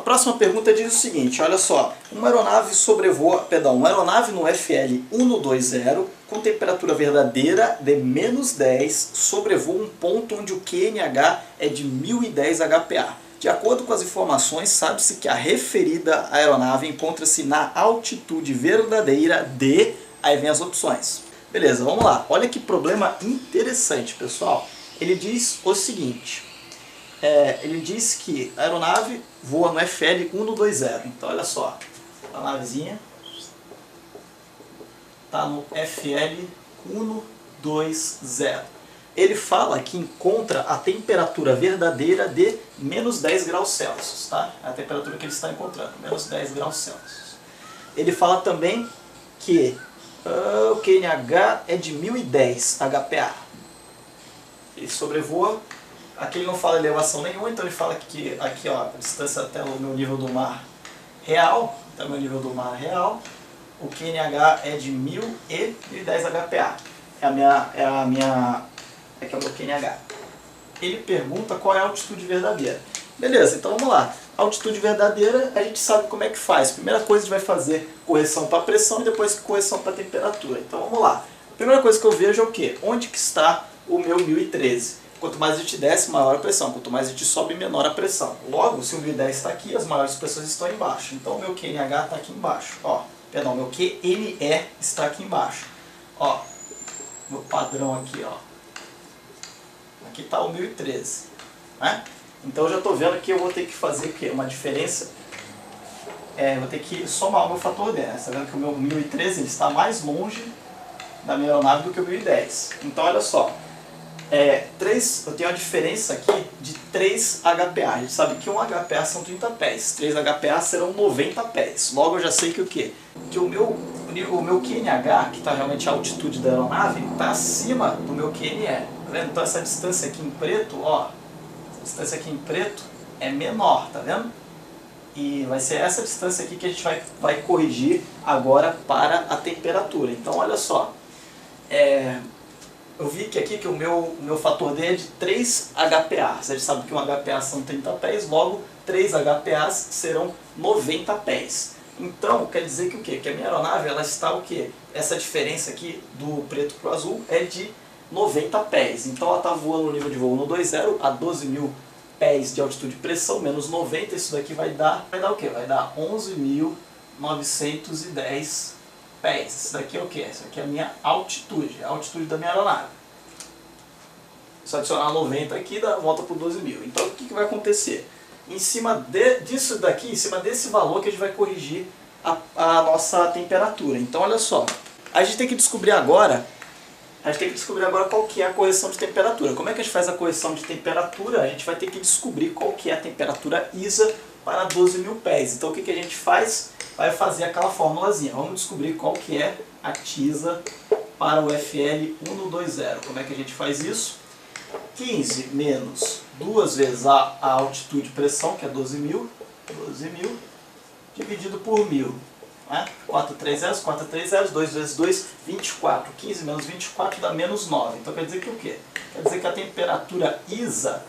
próxima pergunta diz o seguinte, olha só. Uma aeronave no FL 120 com temperatura verdadeira de -10 sobrevoa um ponto onde o QNH é de 1010 HPA. De acordo com as informações, sabe-se que a referida aeronave encontra-se na altitude verdadeira de... Aí vem as opções. Beleza, vamos lá. Olha que problema interessante, pessoal. Ele diz o seguinte. Ele diz que a aeronave voa no FL 120. Então, olha só. A navezinha está no FL 120. Ele fala que encontra a temperatura verdadeira de -10 graus Celsius. Tá? É a temperatura que ele está encontrando, -10 graus Celsius. Ele fala também que o QNH é de 1010 HPA. Ele sobrevoa. Aqui ele não fala elevação nenhuma, então ele fala que aqui ó, a distância até o meu nível do mar real, até o meu nível do mar real, o QNH é de 1010 HPA. Aqui é o meu QNH. Ele pergunta qual é a altitude verdadeira. Beleza, então vamos lá. A altitude verdadeira, a gente sabe como é que faz. Primeira coisa, a gente vai fazer correção para pressão e depois correção para temperatura. Então vamos lá. A primeira coisa que eu vejo é o quê? Onde que está o meu 1013? Quanto mais a gente desce, maior a pressão. Quanto mais a gente sobe, menor a pressão. Logo, se o 1010 está aqui, as maiores pressões estão embaixo. Então o meu QNH está aqui embaixo. Ó, perdão, meu QNE está aqui embaixo. Ó, meu padrão aqui, ó. Aqui está o 1013. Né? Então eu já estou vendo que eu vou ter que fazer o quê? Uma diferença. Eu vou ter que somar o meu fator D. Né? Você está vendo que o meu 1013 ele está mais longe da minha aeronave do que o 1010. Então olha só. Eu tenho a diferença aqui de 3 HPA. A gente sabe que 1 HPA são 30 pés. 3 HPA serão 90 pés. Logo eu já sei que o quê? Que o meu QNH, que está realmente a altitude da aeronave, está acima do meu QNE. Tá vendo? Então essa distância aqui em preto, ó. A distância aqui em preto é menor, tá vendo? E vai ser essa distância aqui que a gente vai corrigir agora para a temperatura. Então olha só. Eu vi que aqui que o meu fator D é de 3 HPA. A gente sabe que 1 HPA são 30 pés, logo 3 HPAs serão 90 pés. Então, quer dizer que o quê? Que a minha aeronave ela está o quê? Essa diferença aqui do preto para o azul é de 90 pés. Então ela está voando no nível de voo no 120 a 12.000 pés de altitude e pressão, menos 90, isso daqui vai dar o quê? Vai dar 11.910 pés. Isso daqui é o quê? Isso aqui é a minha altitude, a altitude da minha aeronave. Se adicionar 90 aqui, volta para 12.000. Então o que vai acontecer? Em cima disso daqui, em cima desse valor que a gente vai corrigir a nossa temperatura. Então olha só, a gente tem que descobrir agora qual que é a correção de temperatura. Como é que a gente faz a correção de temperatura? A gente vai ter que descobrir qual que é a temperatura ISA para 12.000 pés. Então o que a gente faz? Vai fazer aquela formulazinha. Vamos descobrir qual que é a TISA para o FL 120. Como é que a gente faz isso? 15 menos 2 vezes a altitude de pressão, que é 12.000, dividido por 1.000. Né? 4 3 zeros, 4 3 zeros, 2 vezes 2, 24. 15 menos 24 dá menos 9. Então quer dizer que o quê? Quer dizer que a temperatura ISA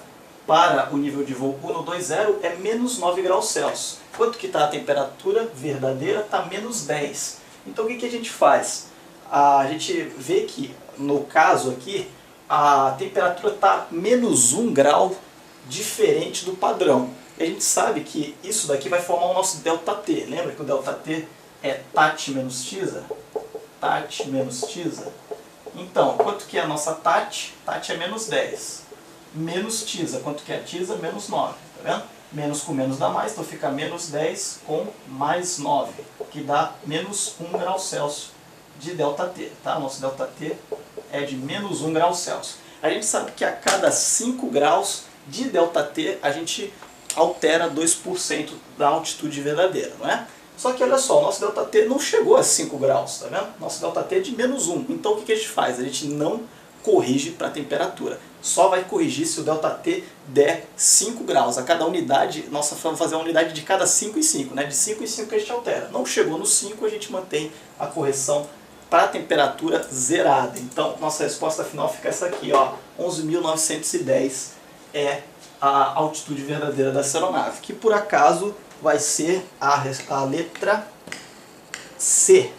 para o nível de voo 120 é menos 9 graus Celsius. Quanto que está a temperatura verdadeira? Está menos 10. Então o que a gente faz? A gente vê que, no caso aqui, a temperatura está menos 1 grau diferente do padrão. E a gente sabe que isso daqui vai formar o nosso ΔT. Lembra que o ΔT é TAT menos TISA? TAT menos TISA. Então, quanto que é a nossa TAT? TAT é menos 10. Menos TISA. Quanto que é a TISA? Menos 9. Tá vendo? Menos com menos dá mais, então fica menos 10 com mais 9, que dá menos 1 grau Celsius de ΔT. Tá? Nosso ΔT é de menos 1 grau Celsius. A gente sabe que a cada 5 graus de ΔT a gente altera 2% da altitude verdadeira, não é? Só que olha só, o nosso ΔT não chegou a 5 graus, tá vendo? Nosso ΔT é de menos 1. Então o que a gente faz? A gente não corrige para a temperatura. Só vai corrigir se o ΔT der 5 graus. A cada unidade, nós vamos fazer uma unidade de cada 5 em 5, né? De 5 em 5 que a gente altera. Não chegou no 5, a gente mantém a correção para a temperatura zerada. Então, nossa resposta final fica essa aqui, ó, 11.910 é a altitude verdadeira dessa aeronave, que por acaso vai ser a letra C,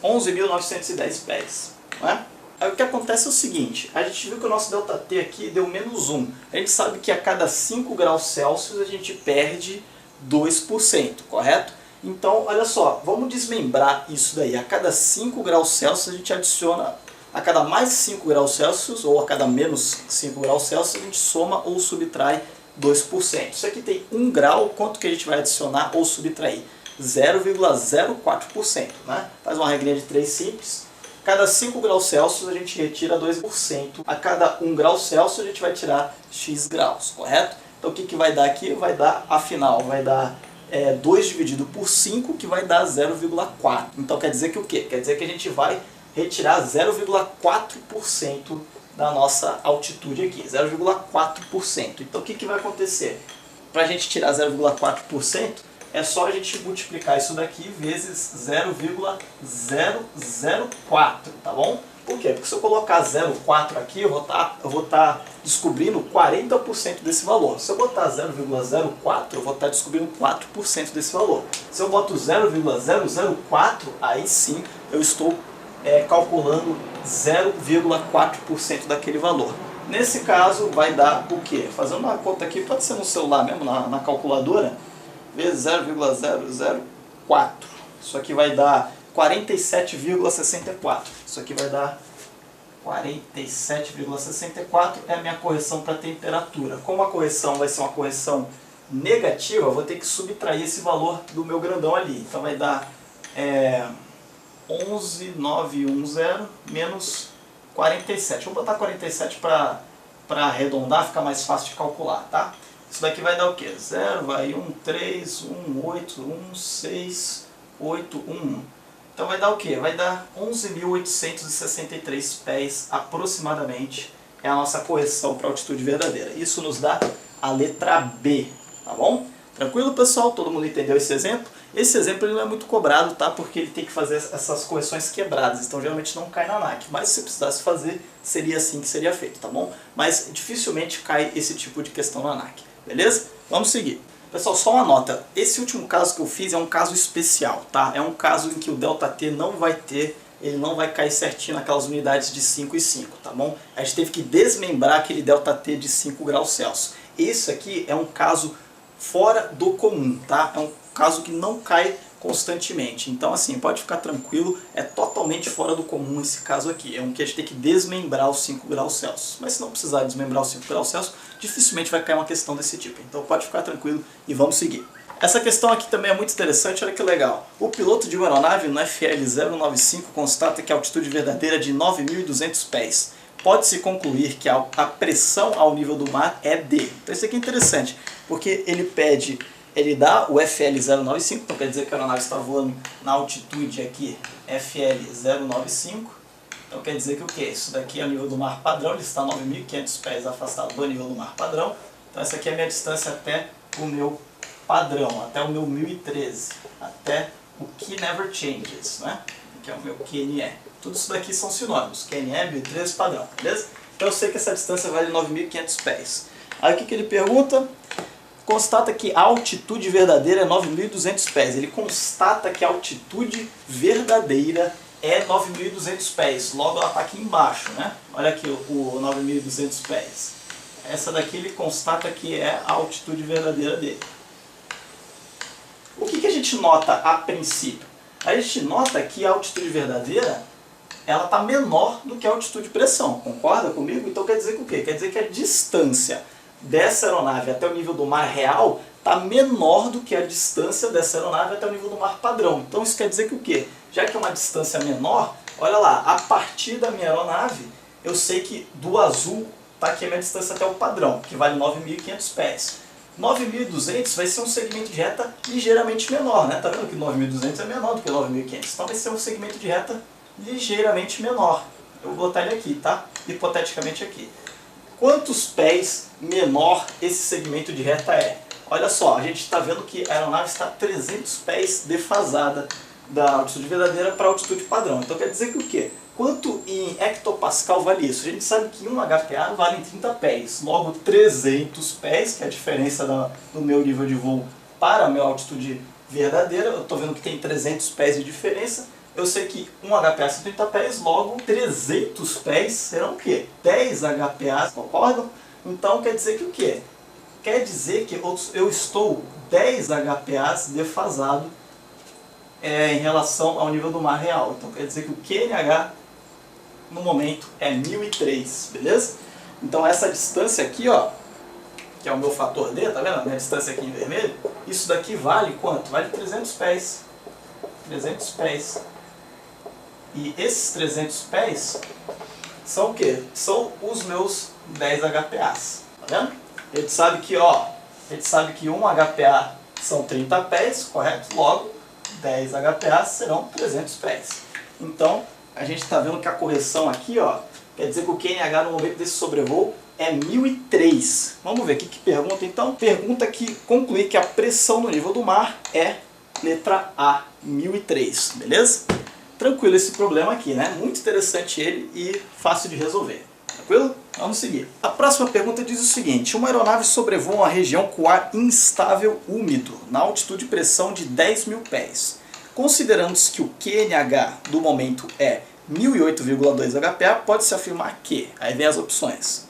11.910 pés. Não é? Aí o que acontece é o seguinte, a gente viu que o nosso ΔT aqui deu menos 1. A gente sabe que a cada 5 graus Celsius a gente perde 2%, correto? Então, olha só, vamos desmembrar isso daí. A cada 5 graus Celsius a gente adiciona, a cada mais 5 graus Celsius ou a cada menos 5 graus Celsius a gente soma ou subtrai 2%. Isso aqui tem 1 grau, quanto que a gente vai adicionar ou subtrair? 0,04%. Né? Faz uma regrinha de 3 simples. Cada 5 graus Celsius a gente retira 2%. A cada 1 grau Celsius a gente vai tirar x graus, correto? Então o que vai dar aqui? Vai dar, afinal, vai dar 2 dividido por 5, que vai dar 0,4. Então quer dizer que o quê? Quer dizer que a gente vai retirar 0,4% da nossa altitude aqui. 0,4%. Então o que vai acontecer? Para a gente tirar 0,4%, é só a gente multiplicar isso daqui vezes 0,004, tá bom? Por quê? Porque se eu colocar 0,4 aqui, eu vou estar descobrindo 40% desse valor. Se eu botar 0,04, eu vou estar descobrindo 4% desse valor. Se eu boto 0,004, aí sim eu estou calculando 0,4% daquele valor. Nesse caso vai dar o quê? Fazendo uma conta aqui, pode ser no celular mesmo, na calculadora, vezes 0,004. Isso aqui vai dar 47,64. Isso aqui vai dar 47,64, é a minha correção para temperatura. Como a correção vai ser uma correção negativa, eu vou ter que subtrair esse valor do meu grandão ali. Então vai dar 11,910 menos 47. Vou botar 47 para arredondar, ficar mais fácil de calcular, tá? Isso daqui vai dar o quê? 0, vai 1, 3, 1, 8, 1, 6, 8, 1. Então vai dar o quê? Vai dar 11.863 pés aproximadamente. É a nossa correção para altitude verdadeira. Isso nos dá a letra B, tá bom? Tranquilo, pessoal? Todo mundo entendeu esse exemplo? Esse exemplo ele não é muito cobrado, tá? Porque ele tem que fazer essas correções quebradas, então geralmente não cai na ANAC. Mas se precisasse fazer, seria assim que seria feito, tá bom? Mas dificilmente cai esse tipo de questão na ANAC. Beleza? Vamos seguir. Pessoal, só uma nota. Esse último caso que eu fiz é um caso especial, tá? É um caso em que o ΔT não vai ter, ele não vai cair certinho naquelas unidades de 5 e 5, tá bom? A gente teve que desmembrar aquele ΔT de 5 graus Celsius. Esse aqui é um caso fora do comum, tá? É um caso que não cai constantemente. Então assim, pode ficar tranquilo, é totalmente fora do comum esse caso aqui. É um que a gente tem que desmembrar os 5 graus Celsius. Mas se não precisar desmembrar os 5 graus Celsius, dificilmente vai cair uma questão desse tipo. Então pode ficar tranquilo e vamos seguir. Essa questão aqui também é muito interessante, olha que legal. O piloto de uma aeronave no FL095 constata que a altitude verdadeira é de 9.200 pés. Pode-se concluir que a pressão ao nível do mar é D. Então isso aqui é interessante, porque ele dá o FL095, então quer dizer que a aeronave está voando na altitude aqui FL095. Então quer dizer que o que? Isso daqui é o nível do mar padrão, ele está a 9.500 pés afastado do nível do mar padrão. Então essa aqui é a minha distância até o meu padrão, até o meu 1013, até o Key Never Changes, né? Que é o meu QNE. Tudo isso daqui são sinônimos, QNE, 1013, padrão, beleza? Então eu sei que essa distância vale 9.500 pés. Aí o que ele pergunta? Constata que a altitude verdadeira é 9.200 pés. Ele constata que a altitude verdadeira é 9.200 pés. Logo ela está aqui embaixo, né? Olha aqui o 9.200 pés. Essa daqui ele constata que é a altitude verdadeira dele. O que a gente nota a princípio? A gente nota que a altitude verdadeira ela está menor do que a altitude de pressão. Concorda comigo? Então quer dizer que o quê? Quer dizer que a distância dessa aeronave até o nível do mar real está menor do que a distância dessa aeronave até o nível do mar padrão. Então isso quer dizer que o quê? Já que é uma distância menor, olha lá, a partir da minha aeronave, eu sei que do azul está aqui a minha distância até o padrão, que vale 9.500 pés. 9.200 vai ser um segmento de reta ligeiramente menor, né? Tá vendo que 9.200 é menor do que 9.500? Então vai ser um segmento de reta ligeiramente menor. Eu vou botar ele aqui, tá? Hipoteticamente aqui. Quantos pés menor esse segmento de reta é? Olha só, a gente está vendo que a aeronave está 300 pés defasada da altitude verdadeira para a altitude padrão. Então quer dizer que o quê? Quanto em hectopascal vale isso? A gente sabe que 1 HPA vale 30 pés. Logo 300 pés, que é a diferença do meu nível de voo para a minha altitude verdadeira. Eu estou vendo que tem 300 pés de diferença. Eu sei que 1 HPA são 30 pés, logo 300 pés serão o quê? 10 HPA, concordam? Então quer dizer que o quê? Quer dizer que eu estou 10 HPAs defasado em relação ao nível do mar real. Então quer dizer que o QNH no momento é 1003, beleza? Então essa distância aqui, ó, que é o meu fator D, tá vendo? A minha distância aqui em vermelho, isso daqui vale quanto? Vale 300 pés. 300 pés. E esses 300 pés são o quê? São os meus 10 HPAs, tá vendo? A gente sabe que, ó, a gente sabe que 1 HPA são 30 pés, correto? Logo, 10 HPAs serão 300 pés. Então, a gente está vendo que a correção aqui, ó, quer dizer que o QNH no momento desse sobrevoo é 1003. Vamos ver o que pergunta então. Pergunta que conclui que a pressão no nível do mar é letra A, 1003, beleza? Tranquilo esse problema aqui, né? Muito interessante ele e fácil de resolver. Tranquilo? Vamos seguir. A próxima pergunta diz o seguinte: uma aeronave sobrevoa uma região com ar instável úmido, na altitude e pressão de 10.000 pés. Considerando-se que o QNH do momento é 1008,2 HPA, pode-se afirmar que, aí vem as opções.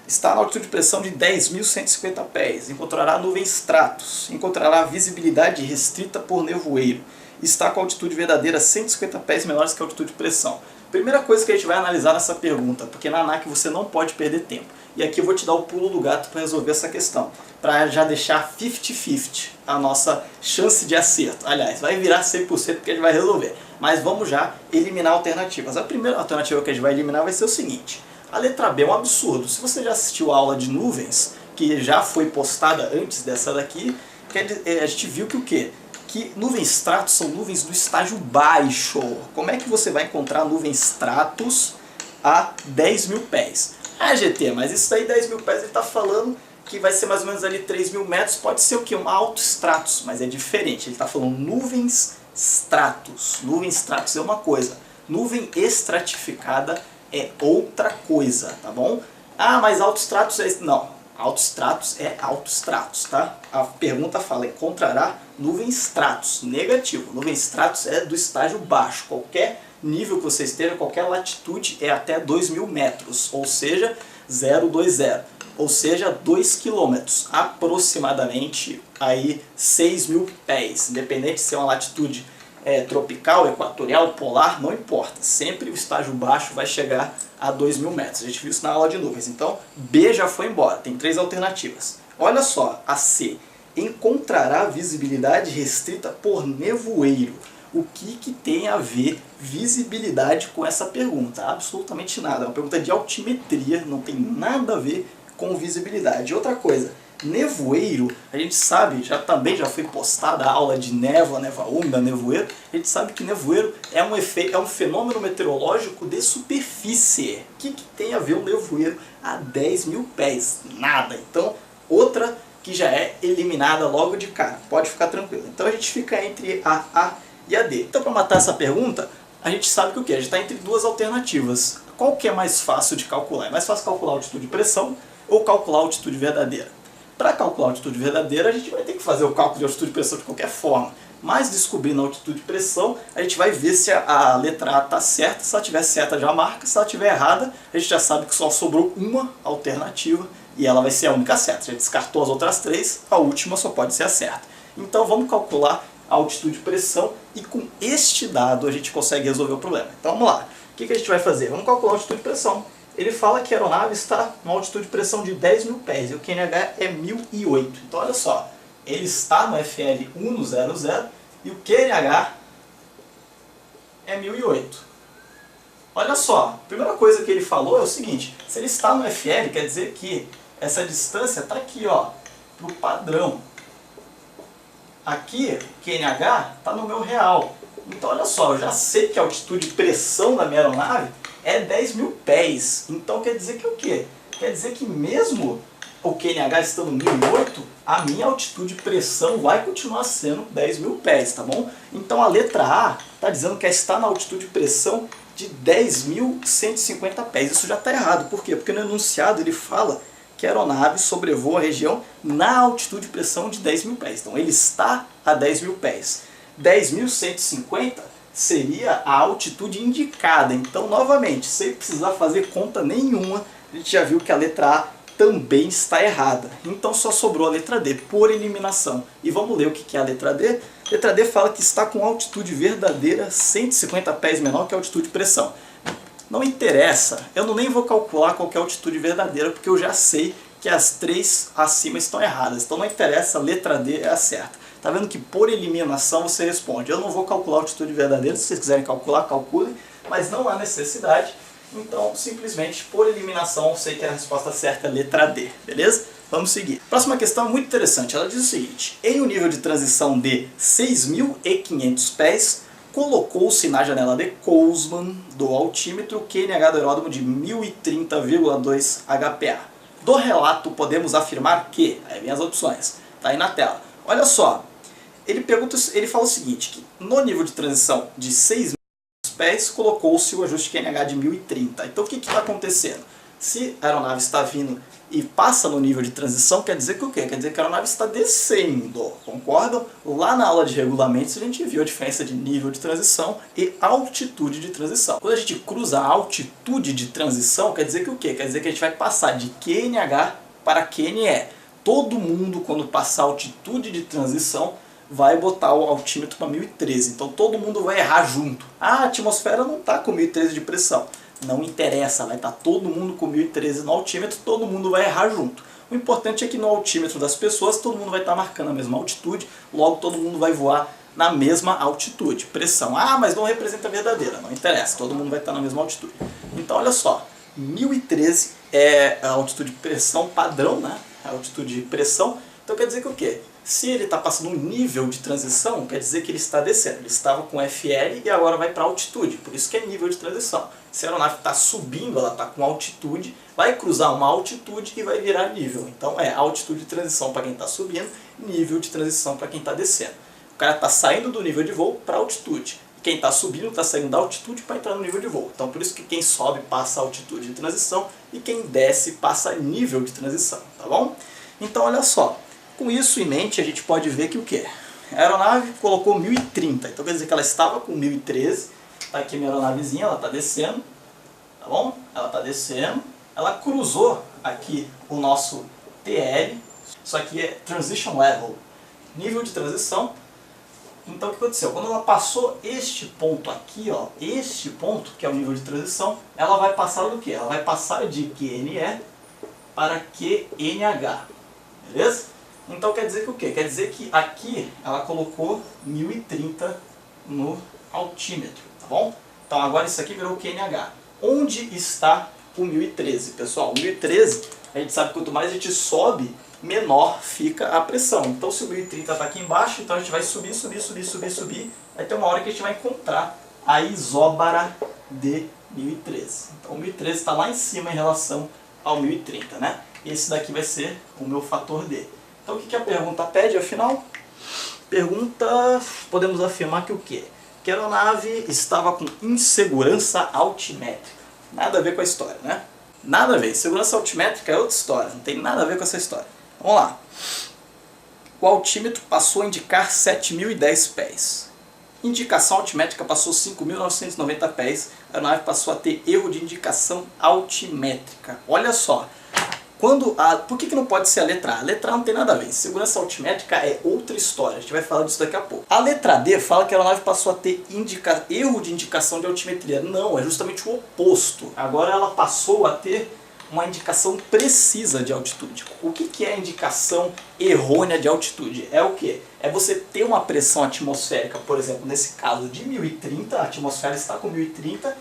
Está na altitude de pressão de 10.150 pés, encontrará nuvens stratos, encontrará visibilidade restrita por nevoeiro, está com a altitude verdadeira 150 pés menores que a altitude de pressão. Primeira coisa que a gente vai analisar nessa pergunta, porque na ANAC você não pode perder tempo. E aqui eu vou te dar o pulo do gato para resolver essa questão, para já deixar 50-50 a nossa chance de acerto. Aliás, vai virar 100% porque a gente vai resolver. Mas vamos já eliminar alternativas. A primeira alternativa que a gente vai eliminar vai ser o seguinte: a letra B é um absurdo. Se você já assistiu a aula de nuvens, que já foi postada antes dessa daqui, a gente viu que o quê? Que nuvens stratos são nuvens do estágio baixo. Como é que você vai encontrar nuvens stratos a 10.000 pés? Ah, GT, mas isso aí 10.000 pés ele está falando que vai ser mais ou menos ali 3.000 metros, pode ser o quê? Um alto stratos, mas é diferente. Ele está falando nuvens stratos. Nuvens stratos é uma coisa, nuvem estratificada é outra coisa, tá bom? Ah, mas alto stratos é... Não, alto stratos é alto stratos, tá? A pergunta fala, encontrará nuvens stratos, negativo. Nuvens stratos é do estágio baixo, qualquer nível que você esteja, qualquer latitude é até 2.000 metros, ou seja, 020, ou seja, 2 quilômetros, aproximadamente aí 6.000 pés, independente se é uma latitude tropical, equatorial, polar, não importa, sempre o estágio baixo vai chegar a 2.000 metros, a gente viu isso na aula de nuvens. Então, B já foi embora, tem 3 alternativas. Olha só, a C, encontrará visibilidade restrita por nevoeiro. O que tem a ver visibilidade com essa pergunta? Absolutamente nada. É uma pergunta de altimetria, não tem nada a ver com visibilidade. Outra coisa, nevoeiro, a gente sabe, também já foi postada a aula de névoa, névoa úmida, nevoeiro. A gente sabe que nevoeiro é um fenômeno meteorológico de superfície. O que tem a ver um nevoeiro a 10.000 pés? Nada. Então, outra que já é eliminada logo de cara. Pode ficar tranquilo. Então a gente fica entre a e a D. Então, para matar essa pergunta, a gente sabe que o quê? A gente está entre 2 alternativas. Qual que é mais fácil de calcular? É mais fácil calcular a altitude de pressão ou calcular a altitude verdadeira? Para calcular a altitude verdadeira, a gente vai ter que fazer o cálculo de altitude de pressão de qualquer forma. Mas descobrindo a altitude de pressão, a gente vai ver se a letra A está certa. Se ela estiver certa, já marca. Se ela estiver errada, a gente já sabe que só sobrou uma alternativa e ela vai ser a única certa. Já descartou as outras 3, a última só pode ser a certa. Então vamos calcular a altitude de pressão e com este dado a gente consegue resolver o problema. Então vamos lá. O que a gente vai fazer? Vamos calcular a altitude de pressão. Ele fala que a aeronave está numa altitude de pressão de 10.000 pés e o QNH é 1008. Então olha só, ele está no FL 100 e o QNH é 1008. Olha só, a primeira coisa que ele falou é o seguinte: se ele está no FL, quer dizer que essa distância está aqui, ó, para o padrão. Aqui, o QNH está no meu real. Então olha só, eu já sei que a altitude de pressão da minha aeronave é 10.000 pés. Então quer dizer que o quê? Quer dizer que mesmo o QNH estando 1008, a minha altitude de pressão vai continuar sendo 10.000 pés, tá bom? Então a letra A está dizendo que está na altitude de pressão de 10.150 pés. Isso já está errado. Por quê? Porque no enunciado ele fala que a aeronave sobrevoa a região na altitude de pressão de 10 mil pés. Então ele está a 10 mil pés. 10.150 seria a altitude indicada. Então, novamente, sem precisar fazer conta nenhuma, a gente já viu que a letra A também está errada. Então só sobrou a letra D, por eliminação. E vamos ler o que é a letra D. A letra D fala que está com altitude verdadeira 150 pés menor que a altitude de pressão. Não interessa, eu nem vou calcular qual é a altitude verdadeira, porque eu já sei que as três acima estão erradas. Então não interessa, a letra D é a certa. Tá vendo que por eliminação você responde. Eu não vou calcular a altitude verdadeira, se vocês quiserem calcular, calculem, mas não há necessidade. Então, simplesmente, por eliminação, eu sei que a resposta certa é a letra D, beleza? Vamos seguir. Próxima questão muito interessante. Ela diz o seguinte: em um nível de transição de 6.500 pés, colocou-se na janela de Kollsman do altímetro o QNH do aeródromo de 1030,2 HPA. Do relato, podemos afirmar que... Aí vem as opções. Tá aí na tela. Olha só. Ele fala o seguinte, que no nível de transição de 6.000 pés, colocou-se o ajuste QNH de 1030. Então o que está acontecendo? Se a aeronave está vindo e passa no nível de transição, quer dizer que o quê? Quer dizer que a aeronave está descendo, concordam? Lá na aula de regulamentos a gente viu a diferença de nível de transição e altitude de transição. Quando a gente cruza a altitude de transição, quer dizer que o quê? Quer dizer que a gente vai passar de QNH para QNE. Todo mundo, quando passar a altitude de transição, vai botar o altímetro para 1013. Então todo mundo vai errar junto. A atmosfera não está com 1013 de pressão. Não interessa, vai estar todo mundo com 1013 no altímetro, todo mundo vai errar junto. O importante é que no altímetro das pessoas todo mundo vai estar marcando a mesma altitude, logo todo mundo vai voar na mesma altitude. Pressão, mas não representa a verdadeira, não interessa, todo mundo vai estar na mesma altitude. Então olha só, 1013 é a altitude de pressão padrão, né? A altitude de pressão, então quer dizer que o quê? Se ele está passando um nível de transição, quer dizer que ele está descendo. Ele estava com FL e agora vai para altitude, por isso que é nível de transição. Se a aeronave está subindo, ela está com altitude, vai cruzar uma altitude e vai virar nível. Então é altitude de transição para quem está subindo, nível de transição para quem está descendo. O cara está saindo do nível de voo para altitude. Quem está subindo está saindo da altitude para entrar no nível de voo. Então por isso que quem sobe passa altitude de transição e quem desce passa nível de transição, tá bom? Então olha só. Com isso em mente, a gente pode ver que o quê? A aeronave colocou 1030, então quer dizer que ela estava com 1013, tá aqui minha aeronavezinha, ela está descendo, tá bom? Ela está descendo, ela cruzou aqui o nosso TL, isso aqui é Transition Level, nível de transição. Então o que aconteceu? Quando ela passou este ponto aqui, ó, este ponto, que é o nível de transição, ela vai passar do quê? Ela vai passar de QNE para QNH, beleza? Então quer dizer que o quê? Quer dizer que aqui ela colocou 1030 no altímetro, tá bom? Então agora isso aqui virou QNH. Onde está o 1013, pessoal? O 1013, a gente sabe que quanto mais a gente sobe, menor fica a pressão. Então se o 1030 está aqui embaixo, então a gente vai subir, subir, subir, subir, subir. Vai ter uma hora que a gente vai encontrar a isóbara de 1013. Então o 1013 está lá em cima em relação ao 1030, né? Esse daqui vai ser o meu fator D. Então o que a pergunta pede, afinal? Pergunta, podemos afirmar que o quê? Que a aeronave estava com insegurança altimétrica. Nada a ver com a história, né? Nada a ver. Segurança altimétrica é outra história, não tem nada a ver com essa história. Vamos lá. O altímetro passou a indicar 7.010 pés. Indicação altimétrica passou 5.990 pés. A aeronave passou a ter erro de indicação altimétrica. Olha só. Por que não pode ser a letra A? A letra A não tem nada a ver. Segurança altimétrica é outra história. A gente vai falar disso daqui a pouco. A letra D fala que a aeronave passou a ter erro de indicação de altimetria. Não, é justamente o oposto. Agora ela passou a ter uma indicação precisa de altitude. O que é a indicação errônea de altitude? É o quê? É você ter uma pressão atmosférica, por exemplo, nesse caso de 1030, a atmosfera está com 1030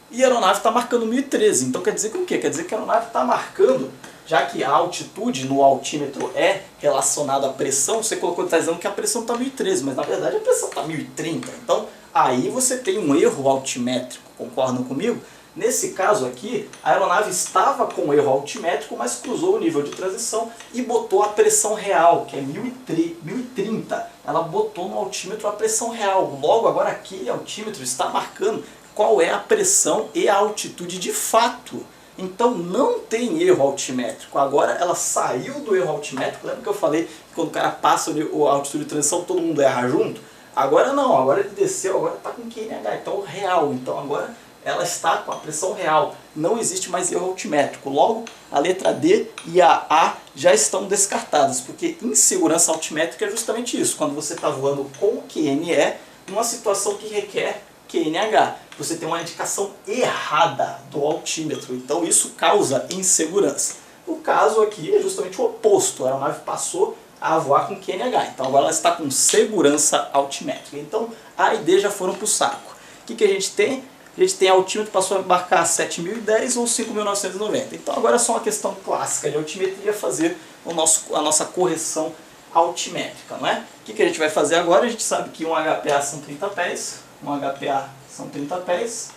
e a aeronave está marcando 1013. Então quer dizer que o quê? Quer dizer que a aeronave está marcando, já que a altitude no altímetro é relacionada à pressão, você colocou, está dizendo que a pressão está 1013, mas na verdade a pressão está 1030. Então aí você tem um erro altimétrico, concordam comigo? Nesse caso aqui, a aeronave estava com erro altimétrico, mas cruzou o nível de transição e botou a pressão real, que é 1030. Ela botou no altímetro a pressão real. Logo, agora aquele altímetro está marcando qual é a pressão e a altitude de fato. Então não tem erro altimétrico. Agora ela saiu do erro altimétrico. Lembra que eu falei que quando o cara passa a altitude de transição todo mundo erra junto? Agora não, agora ele desceu, agora está com QNH, então real. Então agora ela está com a pressão real. Não existe mais erro altimétrico. Logo, a letra D e a A já estão descartadas, porque insegurança altimétrica é justamente isso. Quando você está voando com QNE, numa situação que requer QNH. Você tem uma indicação errada do altímetro, então isso causa insegurança. O caso aqui é justamente o oposto, a aeronave passou a voar com QNH, então agora ela está com segurança altimétrica. Então A e D já foram para o saco. O que a gente tem? A gente tem altímetro que passou a embarcar 7.010 ou 5.990. Então agora é só uma questão clássica de altimetria fazer a nossa correção altimétrica, não é? O que a gente vai fazer agora? A gente sabe que um HPA são 30 pés, um HPA são 30 pés.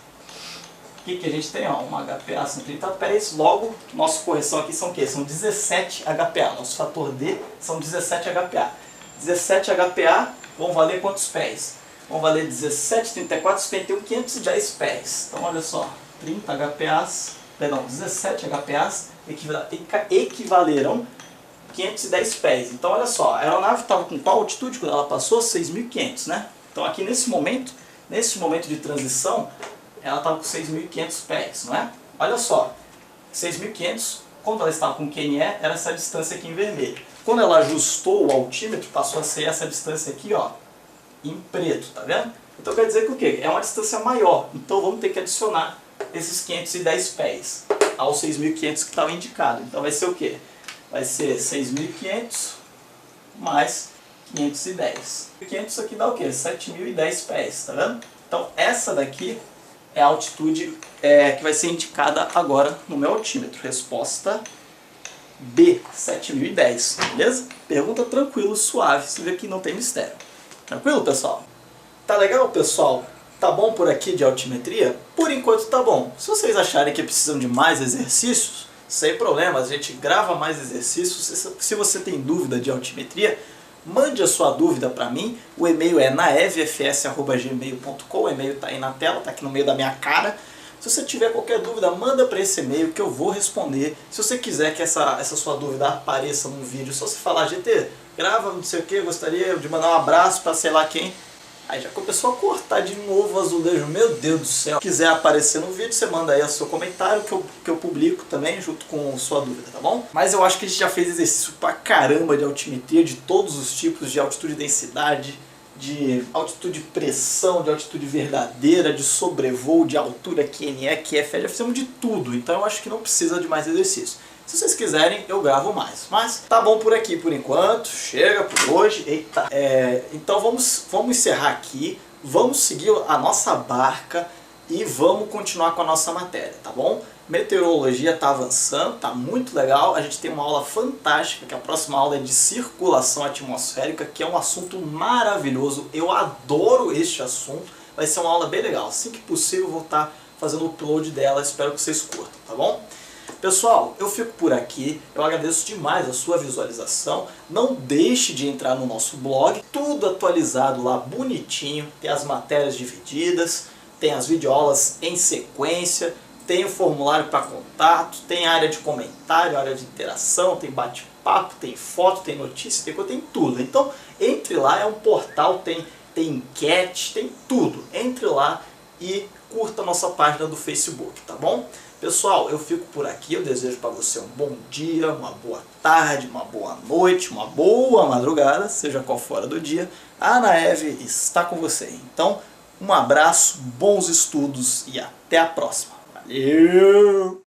O que a gente tem? Ó, um HPA são 30 pés, logo, nossa correção aqui são o quê? São 17 HPA, nosso fator D são 17 HPA. 17 HPA vão valer quantos pés? Vão valer 17, 34, 51, 510 pés. Então olha só, 30 HPAs, perdão, 17 HPAs equivalerão 510 pés. Então olha só, a aeronave estava com qual altitude quando ela passou? 6.500, né? Então aqui nesse momento de transição, ela estava com 6.500 pés, não é? Olha só, 6.500, quando ela estava com QNE, era essa distância aqui em vermelho. Quando ela ajustou o altímetro, passou a ser essa distância aqui, ó, em preto, tá vendo? Então quer dizer que o quê? É uma distância maior, então vamos ter que adicionar esses 510 pés aos 6.500 que estava indicado. Então vai ser o quê? Vai ser 6.500 mais 510. 500 aqui dá o quê? 7.010 pés, tá vendo? Então essa daqui é a altitude que vai ser indicada agora no meu altímetro. Resposta B, 7.010, beleza? Pergunta tranquilo, suave, você vê que não tem mistério. Tranquilo, pessoal? Tá legal, pessoal? Tá bom por aqui de altimetria? Por enquanto tá bom. Se vocês acharem que precisam de mais exercícios, sem problemas, a gente grava mais exercícios. Se você tem dúvida de altimetria, mande a sua dúvida para mim. O e-mail é naevfs@gmail.com. O e-mail tá aí na tela, tá aqui no meio da minha cara. Se você tiver qualquer dúvida, manda para esse e-mail que eu vou responder. Se você quiser que essa sua dúvida apareça num vídeo, só você falar, GT, grava não sei o que, gostaria de mandar um abraço para sei lá quem. Aí já começou a cortar de novo o azulejo, meu Deus do céu. Se quiser aparecer no vídeo, você manda aí o seu comentário que eu publico também junto com sua dúvida, tá bom? Mas eu acho que a gente já fez exercício pra caramba de altimetria, de todos os tipos, de altitude e densidade, de altitude e pressão, de altitude verdadeira, de sobrevoo, de altura QNE, QFE, já fizemos de tudo. Então eu acho que não precisa de mais exercício. Se vocês quiserem, eu gravo mais. Mas tá bom por aqui por enquanto. Chega por hoje. Eita. Então vamos encerrar aqui. Vamos seguir a nossa barca e vamos continuar com a nossa matéria, tá bom? Meteorologia está avançando, tá muito legal. A gente tem uma aula fantástica, que a próxima aula é de circulação atmosférica, que é um assunto maravilhoso. Eu adoro este assunto. Vai ser uma aula bem legal. Assim que possível eu vou estar fazendo o upload dela. Espero que vocês curtam, tá bom? Pessoal, eu fico por aqui, eu agradeço demais a sua visualização, não deixe de entrar no nosso blog, tudo atualizado lá bonitinho, tem as matérias divididas, tem as videoaulas em sequência, tem o formulário para contato, tem área de comentário, área de interação, tem bate-papo, tem foto, tem notícia, tem tudo. Então entre lá, é um portal, tem enquete, tem tudo. Entre lá e curta a nossa página do Facebook, tá bom? Pessoal, eu fico por aqui, eu desejo para você um bom dia, uma boa tarde, uma boa noite, uma boa madrugada, seja qual for do dia. A Naeve está com você. Então, um abraço, bons estudos e até a próxima. Valeu!